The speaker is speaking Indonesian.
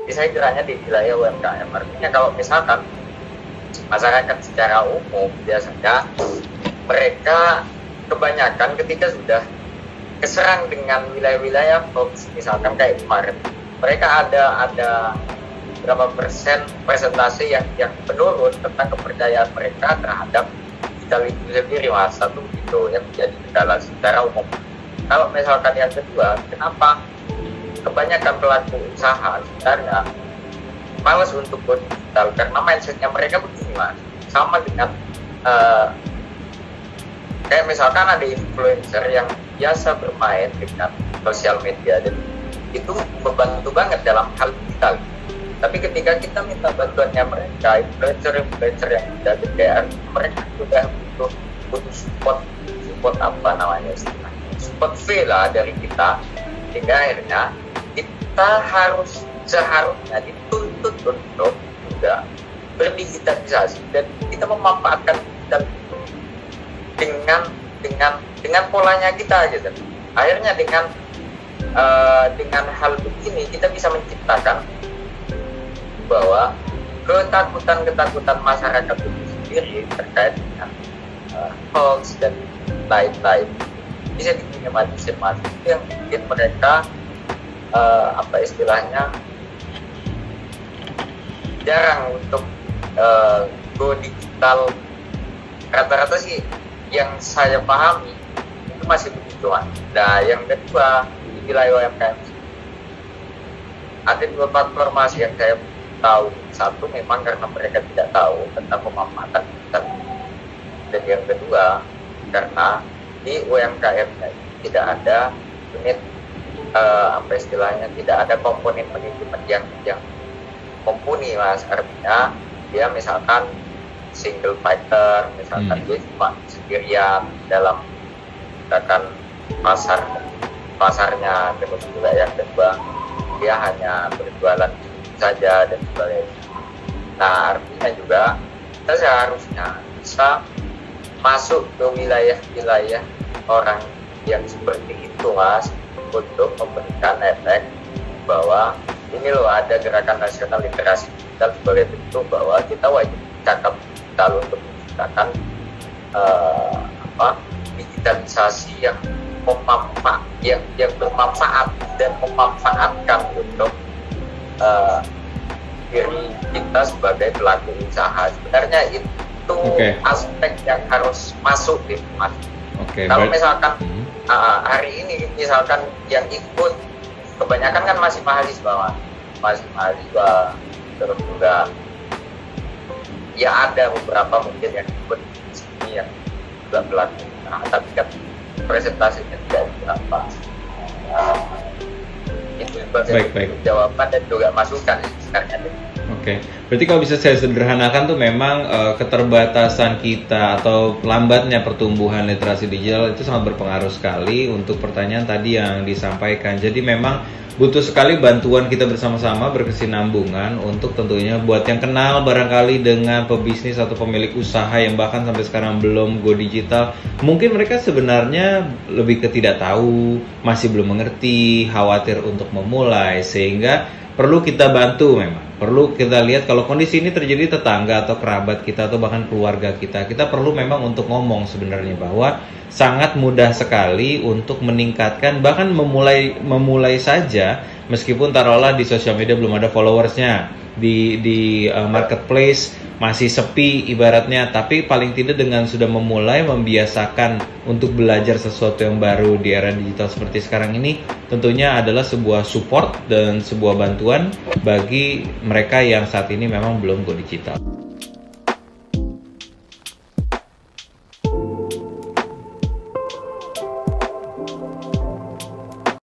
Saya kiranya di wilayah UMKM, artinya kalau misalkan masyarakat secara umum biasanya mereka kebanyakan ketika sudah keserang dengan wilayah-wilayah hoax, misalkan kayak kemarin, mereka ada berapa persen persentase yang menurun tentang kepercayaan mereka terhadap digital itu sendiri, Mas. Satu itu yang menjadi kendala secara umum. Kalau misalkan yang kedua, kenapa kebanyakan pelaku usaha sebenarnya malas untuk go digital? Karena mindsetnya mereka begini, Mas, sama dengan kayak misalkan ada influencer yang biasa bermain dengan sosial media dan itu membantu banget dalam hal digital. Tapi ketika kita minta bantuannya mereka, influencer yang sudah gede, mereka juga butuh support apa namanya, support fee lah dari kita, sehingga akhirnya kita seharusnya dituntut untuk juga berdigitalisasi dan kita memanfaatkan digital itu dengan polanya kita gitu. Akhirnya dengan hal begini kita bisa menciptakan bahwa ketakutan masyarakat itu sendiri terkait dengan hoax dan lain-lain bisa diminimalisir, Mas. Itu yang bikin mereka apa istilahnya jarang untuk go digital. Rata-rata sih yang saya pahami itu masih begitu, Mas. Nah, yang kedua di wilayah UMKM ada dua platform, Mas, yang saya tahu. Satu memang karena mereka tidak tahu tentang pemanfaatan digital, dan yang kedua karena di UMKM-nya tidak ada unit apa istilahnya, tidak ada komponen manajemen yang mumpuni, Mas. Artinya dia misalkan single fighter, misalkan dia cuma sendirian dalam misalkan pasarnya, terus juga yang kedua dia hanya berjualan saja dan sebagainya. Nah, artinya juga kita seharusnya bisa masuk ke wilayah-wilayah orang yang seperti itu, Mas, untuk memberikan efek bahwa ini loh ada gerakan nasional literasi digital sebagai bentuk bahwa kita wajib cakap digital untuk menciptakan digitalisasi yang bermanfaat dan memanfaatkan untuk diri kita sebagai pelaku usaha. Sebenarnya itu aspek yang harus masuk di Mas. Kalau misalkan hari ini misalkan yang ikut kebanyakan kan masih mahasiswa, terus juga ya ada beberapa mungkin yang ikut di sini yang juga pelaku usaha, tapi kan presentasinya tidak berapa. Itu sebagai jawaban dan juga masukan sebenarnya. Berarti kalau bisa saya sederhanakan tuh memang keterbatasan kita atau lambatnya pertumbuhan literasi digital itu sangat berpengaruh sekali untuk pertanyaan tadi yang disampaikan. Jadi memang butuh sekali bantuan kita bersama-sama berkesinambungan untuk tentunya buat yang kenal barangkali dengan pebisnis atau pemilik usaha yang bahkan sampai sekarang belum go digital. Mungkin mereka sebenarnya lebih ke tidak tahu, masih belum mengerti, khawatir untuk memulai, sehingga perlu kita bantu memang. Perlu kita lihat kalau kondisi ini terjadi tetangga atau kerabat kita atau bahkan keluarga kita perlu memang untuk ngomong sebenarnya bahwa sangat mudah sekali untuk meningkatkan, bahkan memulai saja meskipun taruhlah di sosial media belum ada followersnya, di marketplace masih sepi ibaratnya, tapi paling tidak dengan sudah memulai membiasakan untuk belajar sesuatu yang baru di era digital seperti sekarang ini tentunya adalah sebuah support dan sebuah bantuan bagi mereka yang saat ini memang belum go digital.